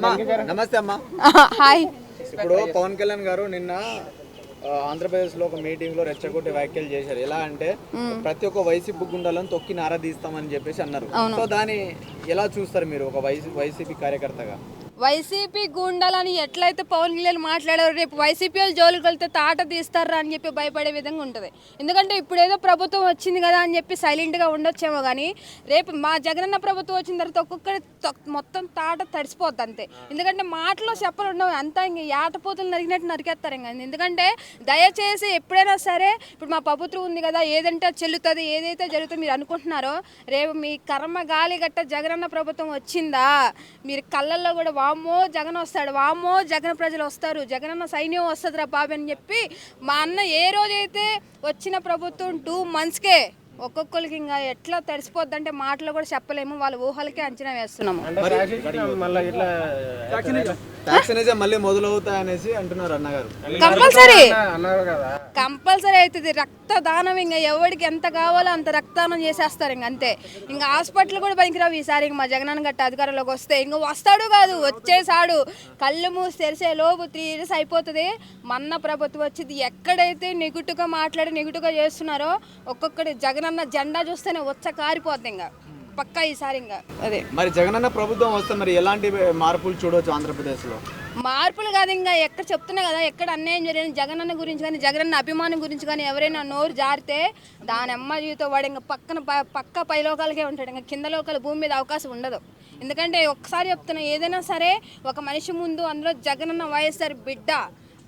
నమస్తే అమ్మా. హాయ్. ఇప్పుడు పవన్ కళ్యాణ్ గారు నిన్న ఆంధ్రప్రదేశ్ లో ఒక మీటింగ్ లో రెచ్చగొట్టి వ్యాఖ్యలు చేశారు. ఎలా అంటే ప్రతి ఒక్క వైసీపీ గుండాలను తొక్కి నారా తీస్తామని చెప్పేసి అన్నారు. సో దాన్ని ఎలా చూస్తారు మీరు ఒక వైసీపీ కార్యకర్తగా? వైసీపీ గుండాలని ఎట్లయితే పవన్ కళ్యాణ్ మాట్లాడారు, రేపు వైసీపీ వాళ్ళు జోలికి వెళ్తే తాట తీస్తారా అని చెప్పి భయపడే విధంగా ఉంటుంది. ఎందుకంటే ఇప్పుడు ఏదో ప్రభుత్వం వచ్చింది కదా అని చెప్పి సైలెంట్గా ఉండొచ్చేమో, కానీ రేపు మా జగనన్న ప్రభుత్వం వచ్చిన తర్వాత ఒక్కొక్కటి మొత్తం తాట తడిసిపోద్ది అంతే. ఎందుకంటే మాటలో చెప్పలు ఉండవు, అంతా ఇంక యాటపోతులు నరికినట్టు నరికేస్తారు. ఇంకా ఎందుకంటే దయచేసి ఎప్పుడైనా సరే ఇప్పుడు మా ప్రభుత్వం ఉంది కదా, ఏదంటే చెల్లుతుంది, ఏదైతే జరుగుతుందో మీరు అనుకుంటున్నారో, రేపు మీ కర్మ గాలి గట్ట జగనన్న ప్రభుత్వం వచ్చిందా, మీరు కళ్ళల్లో కూడా వామ్మో జగన్ వస్తాడు, వామ్మో జగన్ ప్రజలు వస్తారు, జగనన్న సైన్యం వస్తుందిరా బాబు అని చెప్పి మా అన్న ఏ రోజైతే వచ్చిన ప్రభుత్వం 2 monthsకే ఒక్కొక్కరికి ఇంకా ఎట్లా తడిసిపోద్ది అంటే మాటలు కూడా చెప్పలేము, వాళ్ళ ఊహలకే అంచనా వేస్తున్నాము. మళ్ళీ మొదలవుతాయనేసి అంటున్నారు అన్నగారు. కంపల్సరీ అవుతుంది రక్తదానం. ఇంకా ఎవరికి ఎంత కావాలో అంత రక్తదానం చేసేస్తారు. ఇంక అంతే. ఇంకా హాస్పిటల్ కూడా పనికిరావు ఈసారి మా జగనన్న గట్ట అధికారంలోకి వస్తే. ఇంక వస్తాడు కాదు, వచ్చేసాడు. కళ్ళు మూసి తెరిసే లోపు 3 years అయిపోతుంది. మన్న ప్రభుత్వం వచ్చింది. ఎక్కడైతే నెగిటివ్గా మాట్లాడి నెగిటివ్గా చేస్తున్నారో ఒక్కొక్కటి జగనన్న జెండా చూస్తేనే వచ్చ కారిపోద్ది. ఇంకా పక్కా ఈసారి ఇంకా అదే. మరి జగనన్న ప్రభుత్వం వస్తే మరి ఎలాంటి మార్పులు చూడవచ్చు ఆంధ్రప్రదేశ్ లో? మార్పులు కాదు, ఇంకా ఎక్కడ చెప్తున్నా కదా, ఎక్కడ అన్యాయం జరిగిన జగనన్న గురించి కానీ జగనన్న అభిమానం గురించి కానీ ఎవరైనా నోరు జారితే దాని అమ్మ జీవితం వాడు ఇంకా పక్క పై లోకాలకే ఉంటాడు. ఇంకా కింద లోకాల భూమి మీద అవకాశం ఉండదు. ఎందుకంటే ఒక్కసారి చెప్తున్నా, ఏదైనా సరే ఒక మనిషి ముందు అందులో జగనన్న వైఎస్ఆర్ బిడ్డ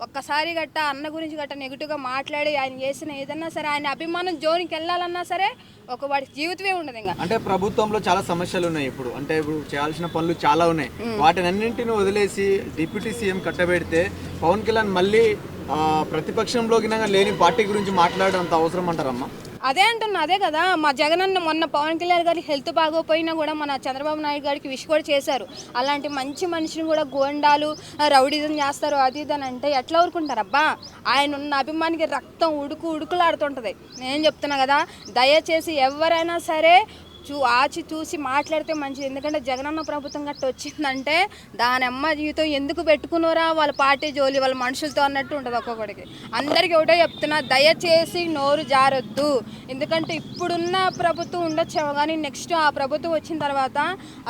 ఒక్కసారి గట్ట అన్న గురించి గట్ట నెగిటివ్గా మాట్లాడి ఆయన చేసిన ఏదన్నా సరే ఆయన అభిమానం జోనికి వెళ్ళాలన్నా సరే ఒక వాడి జీవితమే ఉండదు. ఇంకా అంటే ప్రభుత్వంలో చాలా సమస్యలు ఉన్నాయి. ఇప్పుడు చేయాల్సిన పనులు చాలా ఉన్నాయి. వాటిని అన్నింటిని వదిలేసి డిప్యూటీ సీఎం కట్టబెడితే పవన్ కళ్యాణ్ మళ్ళీ ప్రతిపక్షంలోకి లేని పార్టీ గురించి మాట్లాడేంత అవసరం అంటారమ్మా? అదే అంటున్నా, అదే కదా మా జగనన్న మొన్న పవన్ కళ్యాణ్ గారికి హెల్త్ బాగోపోయినా కూడా మన చంద్రబాబు నాయుడు గారికి విష్ కూడా చేశారు. అలాంటి మంచి మనిషిని కూడా గోండాలు రౌడిజం చేస్తారు అది ఇది అని అంటే ఎట్లా ఊరుకుంటారు అబ్బా? ఆయన ఉన్న అభిమానికి రక్తం ఉడుకులాడుతుంటుంది. నేను చెప్తున్నా కదా, దయచేసి ఎవరైనా సరే ఆచి చూసి మాట్లాడితే మంచిది. ఎందుకంటే జగనన్న ప్రభుత్వం గట్ట వచ్చిందంటే దాని అమ్మ జీవితం ఎందుకు పెట్టుకున్నారా వాళ్ళ పార్టీ జోలి వాళ్ళ మనుషులతో అన్నట్టు ఉంటుంది. ఒక్కొక్కడికి అందరికీ ఒకటే చెప్తున్నా, దయచేసి నోరు జారొద్దు. ఎందుకంటే ఇప్పుడున్న ప్రభుత్వం ఉండొచ్చేమో, కానీ నెక్స్ట్ ఆ ప్రభుత్వం వచ్చిన తర్వాత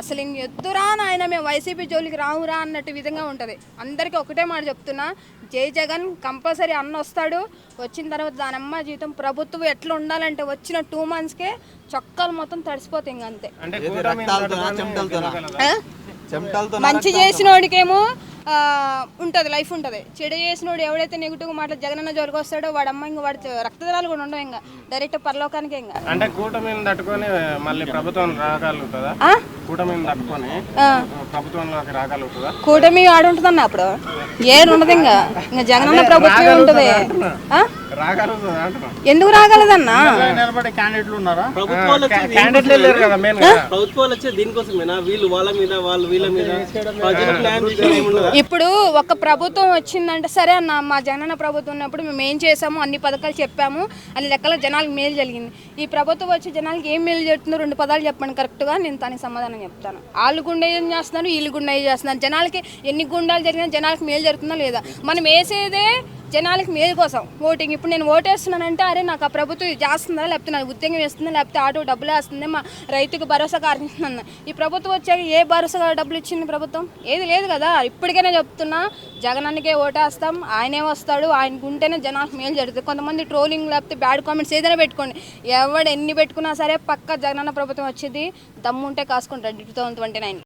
అసలు ఇంక ఎద్దురా నాయన మేము వైసీపీ జోలికి రావురా అన్నట్టు విధంగా ఉంటుంది. అందరికీ ఒకటే మాట చెప్తున్నా, జై జగన్. కంపల్సరీ అన్న వస్తాడు. వచ్చిన తర్వాత దాని అమ్మ జీవితం ప్రభుత్వం ఎట్లా ఉండాలంటే వచ్చిన 2 monthsకే చొక్కాలు మొత్తం తడిసిపోతాయి. ఇంక అంతే. మంచి చేసిన వాడికేమో ఉంటుంది, లైఫ్ ఉంటుంది. చెడు చేసినోడు ఎవడైతే నెగిటివ్గా మాట్లాడి జగనన్న జోలికి వస్తాడో వాడు అమ్మ ఇంకా వాడి రక్తదానాలు కూడా ఉండవు. ఇంకా డైరెక్ట్ పరలోకానికి. ఇంకా అంటే కూటమిని తట్టుకొని మళ్ళీ ప్రభుత్వం రాగలుగుతుందా? కూటమిని తట్టుకొని ప్రభుత్వంలోకి రాగలుగుతుందా? కూటమి ఆడుంటుందన్న అప్పుడు ఏడుండదు. ఇంకా జగనన్న ప్రభుత్వం ఉంటుంది. ఎందుకు రాగలదన్నా? ఇప్పుడు ఒక ప్రభుత్వం వచ్చిందంటే సరే అన్న, మా జగనన్న ప్రభుత్వం ఉన్నప్పుడు మేము ఏం చేసాము, అన్ని పథకాలు చెప్పాము, అన్ని లెక్కల జనాలకు మేలు జరిగింది. ఈ ప్రభుత్వం వచ్చి జనాలకి ఏం మేలు జరుగుతుందో 2 పదాలు చెప్పండి కరెక్ట్గా, నేను దానికి సమాధానం చెప్తాను. వాళ్ళు గుండె ఏం చేస్తున్నారు, వీళ్ళు గుండె ఏం చేస్తున్నారు, జనాలకి ఎన్ని గుండాలు జరిగినా జనాలకి మేలు జరుగుతుందా లేదా? మనం వేసేదే జనాలకి మేలు కోసం ఓటింగ్. ఇప్పుడు నేను ఓటేస్తున్నానంటే అరే నాకు ఆ ప్రభుత్వం ఇది చేస్తుందా, లేకపోతే నాకు ఉద్యోగం వేస్తుందా, లేకపోతే ఆటో డబ్బులు వేస్తుంది, మా రైతుకు భరోసా కార్యక్రమం. ఈ ప్రభుత్వం వచ్చాక ఏ భరోసా డబ్బులు ఇచ్చింది ప్రభుత్వం? ఏది లేదు కదా. ఇప్పటికైనా చెప్తున్నా, జగనన్నకే ఓటేస్తాం, ఆయనే వస్తాడు, ఆయనకు ఉంటేనే జనాలకు మేలు జరుగుతుంది. కొంతమంది ట్రోలింగ్ లేకపోతే బ్యాడ్ కామెంట్స్ ఏదైనా పెట్టుకోండి, ఎవడు ఎన్ని పెట్టుకున్నా సరే పక్క జగనన్న ప్రభుత్వం వచ్చేది. దమ్ముంటే కాసుకుంటాడు 2029.